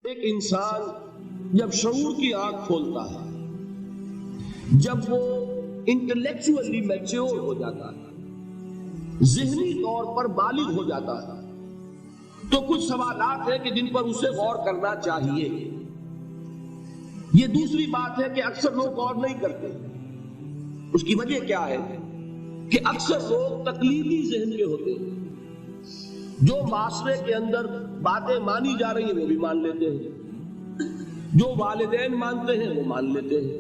ایک انسان جب شعور کی آنکھ کھولتا ہے، جب وہ انٹلیکچولی میچور ہو جاتا ہے، ذہنی طور پر بالغ ہو جاتا ہے، تو کچھ سوالات ہیں کہ جن پر اسے غور کرنا چاہیے۔ یہ دوسری بات ہے کہ اکثر لوگ غور نہیں کرتے۔ اس کی وجہ کیا ہے کہ اکثر لوگ تقلیدی ذہن کے ہوتے ہیں، جو معاشرے کے اندر باتیں مانی جا رہی ہیں وہ بھی مان لیتے ہیں، جو والدین مانتے ہیں وہ مان لیتے ہیں،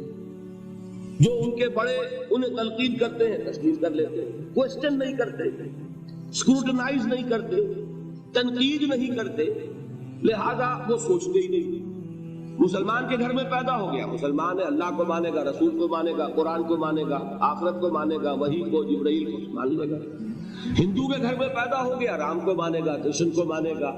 جو ان کے بڑے انہیں تلقین کرتے ہیں تسلیم کر لیتے ہیں، کوسچن نہیں کرتے، اسکروٹنائز نہیں کرتے، تنقید نہیں کرتے، لہذا وہ سوچتے ہی نہیں۔ مسلمان کے گھر میں پیدا ہو گیا، مسلمان ہے، اللہ کو مانے گا، رسول کو مانے گا، قرآن کو مانے گا، آخرت کو مانے گا، وحی کو، جبرائیل کو مان لے گا۔ ہندو کے گھر میں پیدا ہو گیا، رام کو مانے گا، کرشن کو مانے گا،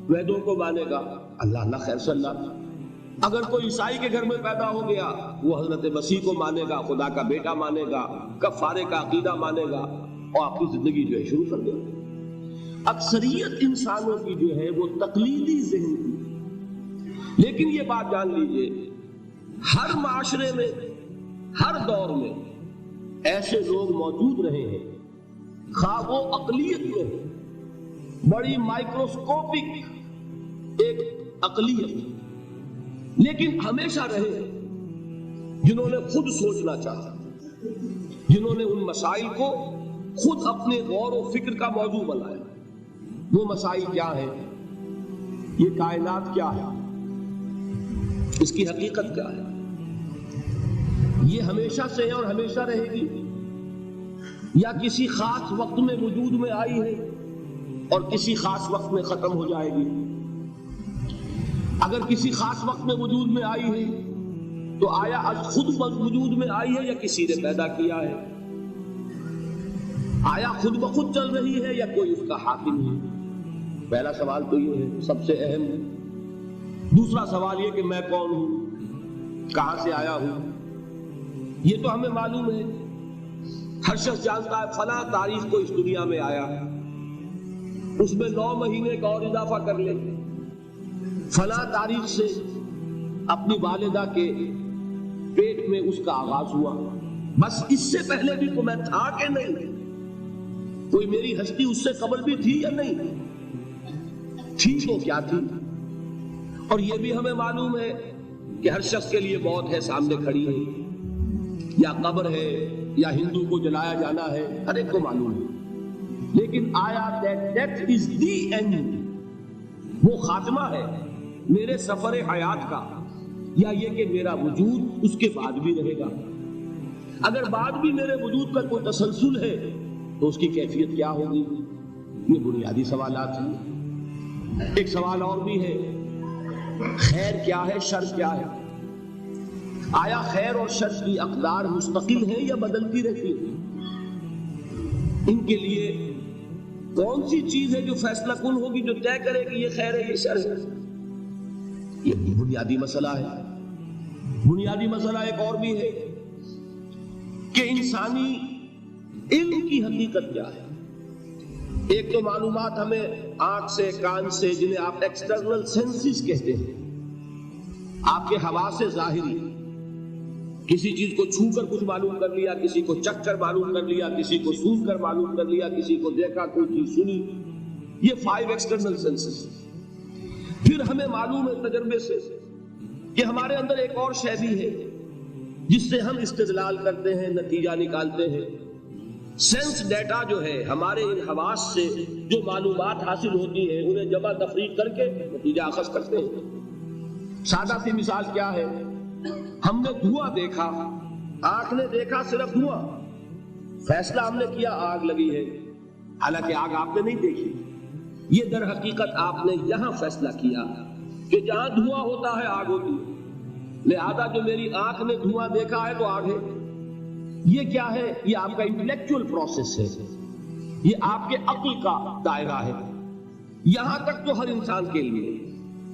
ویدوں کو مانے گا، اللہ خیر صلی اللہ۔ اگر کوئی عیسائی کے گھر میں پیدا ہو گیا، وہ حضرت مسیح کو مانے گا، خدا کا بیٹا مانے گا، کفارے کا عقیدہ مانے گا، اور آپ کی زندگی جو ہے شروع کر دے گا۔ اکثریت انسانوں کی جو ہے وہ تقلیدی ذہن کی، لیکن یہ بات جان لیجئے، ہر معاشرے میں، ہر دور میں ایسے لوگ موجود رہے ہیں، خواہ وہ اقلیت میں بڑی مائکروسکوپک ایک اقلیت، لیکن ہمیشہ رہے جنہوں نے خود سوچنا چاہا، جنہوں نے ان مسائل کو خود اپنے غور و فکر کا موضوع بنایا۔ وہ مسائل کیا ہیں؟ یہ کائنات کیا ہے؟ اس کی حقیقت کیا ہے؟ یہ ہمیشہ سے ہے اور ہمیشہ رہے گی، یا کسی خاص وقت میں وجود میں آئی ہے اور کسی خاص وقت میں ختم ہو جائے گی؟ اگر کسی خاص وقت میں وجود میں آئی ہے تو آیا خود وجود میں آئی ہے یا کسی نے پیدا کیا ہے؟ آیا خود بخود چل رہی ہے یا کوئی اس کا حاکم ہے؟ پہلا سوال تو یہ ہے، سب سے اہم۔ دوسرا سوال یہ کہ میں کون ہوں، کہاں سے آیا ہوں؟ یہ تو ہمیں معلوم ہے، ہر شخص جانتا ہے فلاں تاریخ کو اس دنیا میں آیا، اس میں 9 مہینے کا اور اضافہ کر لیں، فلاں تاریخ سے اپنی والدہ کے پیٹ میں اس کا آغاز ہوا۔ بس اس سے پہلے بھی تو میں تھا کہ نہیں؟ کوئی میری ہستی اس سے قبل بھی تھی یا نہیں تھی؟ تو کیا تھی؟ اور یہ بھی ہمیں معلوم ہے کہ ہر شخص کے لیے موت ہے، سامنے کھڑی ہے، یا قبر ہے، یا ہندو کو جلایا جانا ہے، ہر ایک کو معلوم ہے۔ لیکن آیا death is the end، وہ خاتمہ ہے میرے سفر حیات کا، یا یہ کہ میرا وجود اس کے بعد بھی رہے گا؟ اگر بعد بھی میرے وجود کا کوئی تسلسل ہے تو اس کی کیفیت کیا ہوگی؟ یہ بنیادی سوالات ہیں۔ ایک سوال اور بھی ہے، خیر کیا ہے، شر کیا ہے؟ آیا خیر اور شر کی اقدار مستقل ہیں یا بدلتی رہتی ہیں؟ ان کے لیے کون سی چیز ہے جو فیصلہ کن ہوگی، جو طے کرے کہ یہ خیر ہے یہ شر ہے؟ یہ بنیادی مسئلہ ہے۔ بنیادی مسئلہ ایک اور بھی ہے کہ انسانی علم کی حقیقت کیا ہے۔ ایک تو معلومات ہمیں آنکھ سے، کان سے، جنہیں آپ ایکسٹرنل سینسز کہتے ہیں، آپ کے حواس ظاہری، کسی چیز کو چھو کر کچھ معلوم کر لیا، کسی کو چکھ کر معلوم کر لیا، کسی کو سونگھ کر معلوم کر لیا، کسی کو دیکھا، کوئی چیز سنی، یہ 5 ایکسٹرنل سینسز۔ پھر ہمیں معلوم ہے تجربے سے کہ ہمارے اندر ایک اور شے بھی ہے جس سے ہم استدلال کرتے ہیں، نتیجہ نکالتے ہیں۔ سینس ڈیٹا جو ہے، ہمارے ان حواس سے جو معلومات حاصل ہوتی ہیں انہیں جمع تفریق کر کے نتیجہ اخذ کرتے ہیں۔ سادہ سی مثال کیا ہے؟ ہم نے دھواں دیکھا، آنکھ نے دیکھا صرف دھواں، فیصلہ ہم نے کیا آگ لگی ہے، حالانکہ آگ آپ نے نہیں دیکھی۔ یہ در حقیقت آپ نے یہاں فیصلہ کیا کہ جہاں دھواں ہوتا ہے آگ ہوتی ہے، لہذا جو میری آنکھ نے دھواں دیکھا ہے تو آگ ہے۔ یہ کیا ہے؟ یہ آپ کا انٹلیکچوئل پروسیس ہے، یہ آپ کے عقل کا دائرہ ہے، یہاں تک تو ہر انسان کے لیے۔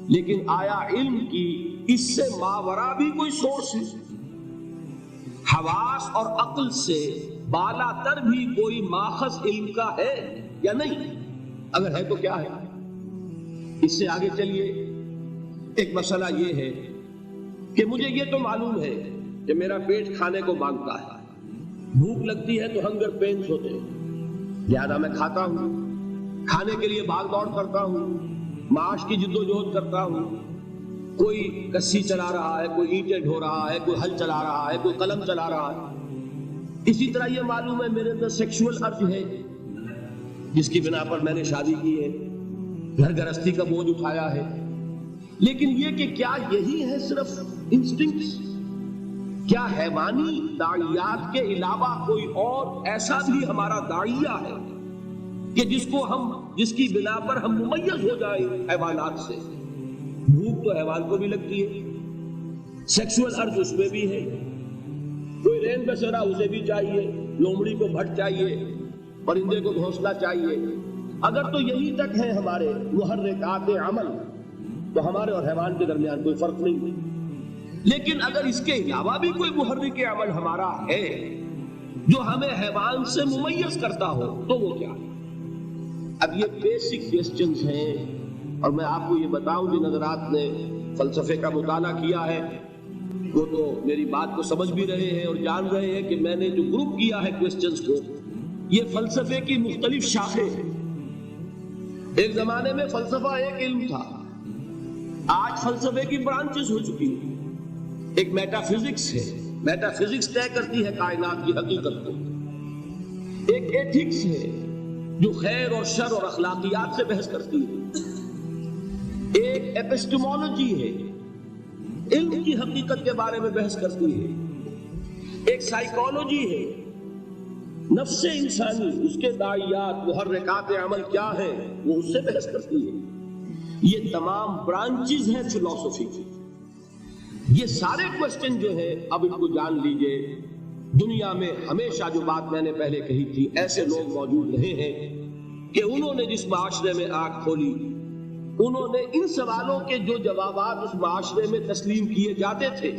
لیکن آیا علم کی اس سے ماورا بھی کوئی سورس ہے؟ حواس اور عقل سے بالا تر بھی کوئی ماخذ علم کا ہے یا نہیں؟ اگر ہے تو کیا ہے؟ اس سے آگے چلیے، ایک مسئلہ یہ ہے کہ مجھے یہ تو معلوم ہے کہ میرا پیٹ کھانے کو مانگتا ہے، بھوک لگتی ہے تو ہنگر پینس ہوتے ہیں، لہذا میں کھاتا ہوں، کھانے کے لیے بھاگ دوڑ کرتا ہوں، معاش کی جد و جہد کرتا ہوں، کوئی کسی چلا رہا ہے، کوئی اینٹیں ڈھو رہا ہے، کوئی ہل چلا رہا ہے، کوئی قلم چلا رہا ہے۔ اسی طرح یہ معلوم ہے میرے اندر سیکشول ارج ہے جس کی بنا پر میں نے شادی کی ہے، گھر گرہستی کا بوجھ اٹھایا ہے، لیکن یہ کہ کیا یہی ہے صرف انسٹنکٹس؟ کیا حیوانی داعیات کے علاوہ کوئی اور ایسا بھی ہمارا داعیہ ہے کہ جس کی بنا پر ہم ممیز ہو جائیں حیوانات سے؟ بھوک تو حیوان کو بھی لگتی ہے، سیکسول ارج اس میں بھی ہے، کوئی رین بسیرا اسے بھی چاہیے، لومڑی کو بھٹ چاہیے، پرندے کو گھونسلہ چاہیے۔ اگر تو یہی تک ہے ہمارے محرکات عمل تو ہمارے اور حیوان کے درمیان کوئی فرق نہیں ہے، لیکن اگر اس کے علاوہ بھی کوئی محرک عمل ہمارا ہے جو ہمیں حیوان سے ممیز کرتا ہو تو وہ کیا ہے؟ اب یہ بیسک کوسچنز ہیں، اور میں آپ کو یہ بتاؤں جن حضرات نے فلسفے کا مطالعہ کیا ہے وہ تو میری بات کو سمجھ بھی رہے ہیں اور جان رہے ہیں کہ میں نے جو گروپ کیا ہے کوسچنز کو، یہ فلسفے کی مختلف شاخیں ہیں۔ ایک زمانے میں فلسفہ ایک علم تھا، آج فلسفے کی برانچز ہو چکی ہیں۔ ایک میٹا فزکس ہے، میٹا فزکس طے کرتی ہے کائنات کی حقیقت کو۔ ایک ایتھکس ہے جو خیر اور شر اور اخلاقیات سے بحث کرتی ہے۔ ایک ایپسٹمولوجی ہے، علم کی حقیقت کے بارے میں بحث کرتی ہے۔ ایک سائیکالوجی ہے، نفس انسانی، اس کے داعیات، محرکات عمل کیا ہیں، وہ اس سے بحث کرتی ہے۔ یہ تمام برانچز ہیں فلسفی کی۔ یہ سارے کوسچن جو ہیں اب ان کو جان لیجئے، دنیا میں ہمیشہ جو بات میں نے پہلے کہی تھی، ایسے لوگ موجود رہے ہیں کہ انہوں نے جس معاشرے میں آنکھ کھولی، انہوں نے ان سوالوں کے جو جوابات اس معاشرے میں تسلیم کیے جاتے تھے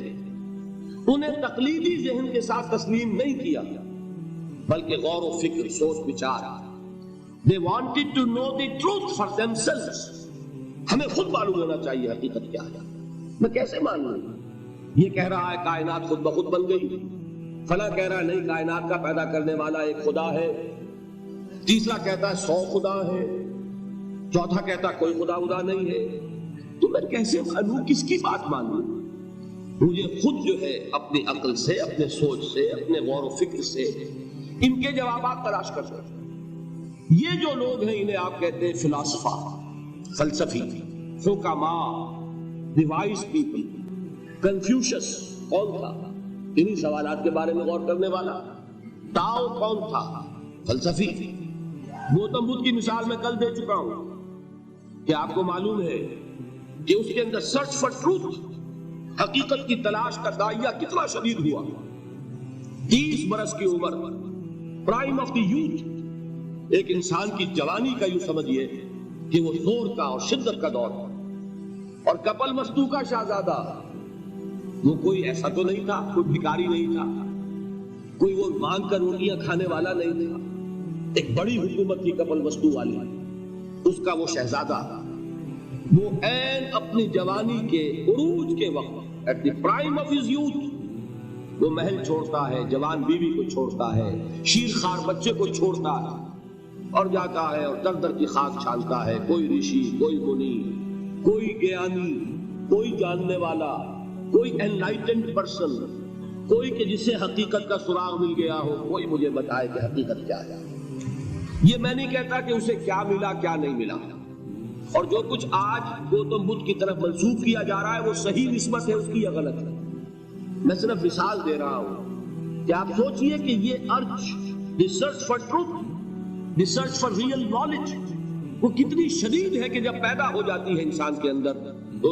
انہیں تقلیدی ذہن کے ساتھ تسلیم نہیں کیا، بلکہ غور و فکر، سوچ بچار۔ They wanted to know the truth for themselves۔ ہمیں خود معلوم ہونا چاہیے حقیقت کیا ہے۔ میں کیسے معلوم؟ یہ کہہ رہا ہے کائنات خود بخود بن گئی، فلاں کہہ رہا ہے نہیں کائنات کا پیدا کرنے والا ایک خدا ہے، تیسرا کہتا ہے 100 خدا ہے، چوتھا کہتا ہے کوئی خدا نہیں ہے۔ تو میں کیسے معلوم، کس کی بات معلوم؟ مجھے خود جو ہے اپنی عقل سے، اپنے سوچ سے، اپنے غور و فکر سے ان کے جوابات تلاش کر سکتے ہیں۔ یہ جو لوگ ہیں انہیں آپ کہتے ہیں فلاسفہ، فلسفی، حکماء، ڈیوائس پیپل۔ کنفیوشس کون تھا؟ انہی سوالات کے بارے میں غور کرنے والا۔ تاؤ کون تھا؟ فلسفی۔ گوتم بدھ کی مثال میں کل دے چکا ہوں کہ آپ کو معلوم ہے کہ اس کے اندر سرچ فار ٹروتھ، حقیقت کی تلاش کا داعیہ کتنا شدید ہوا۔ 30 برس کی عمر، پرائم آف دی یوتھ، ایک انسان کی جوانی کا یوں سمجھیے کہ وہ زور کا اور شدت کا دور تھا۔ اور کپل وستو کا شہزادہ، وہ کوئی ایسا تو نہیں تھا، کوئی بھکاری نہیں تھا، کوئی وہ مانگ کر روٹیاں کھانے والا نہیں تھا۔ ایک بڑی حکومت تھی کپل وستو والی، اس کا وہ شہزادہ، وہ عین اپنی جوانی کے عروج کے وقت، at the prime of his youth, وہ محل چھوڑتا ہے، جوان بیوی کو چھوڑتا ہے، شیر خوار بچے کو چھوڑتا ہے اور جاتا ہے اور در در کی خاک چھانتا ہے۔ کوئی رشی، کوئی منی، کوئی گیانی، کوئی جاننے والا، کوئی انلائٹنڈ پرسن، کوئی کہ جسے حقیقت کا سراغ مل گیا ہو، کوئی مجھے بتائے کہ حقیقت کیا ہے۔ یہ میں نہیں کہتا کہ اسے کیا ملا کیا نہیں ملا، اور جو کچھ آج گوتم بدھ کی طرف منسوب کیا جا رہا ہے وہ صحیح نسبت ہے اس کی یا غلط ہے، میں صرف مثال دے رہا ہوں کہ آپ سوچئے کہ یہ urge, the search for truth, research for real knowledge, وہ کتنی شدید ہے کہ جب پیدا ہو جاتی ہے انسان کے اندر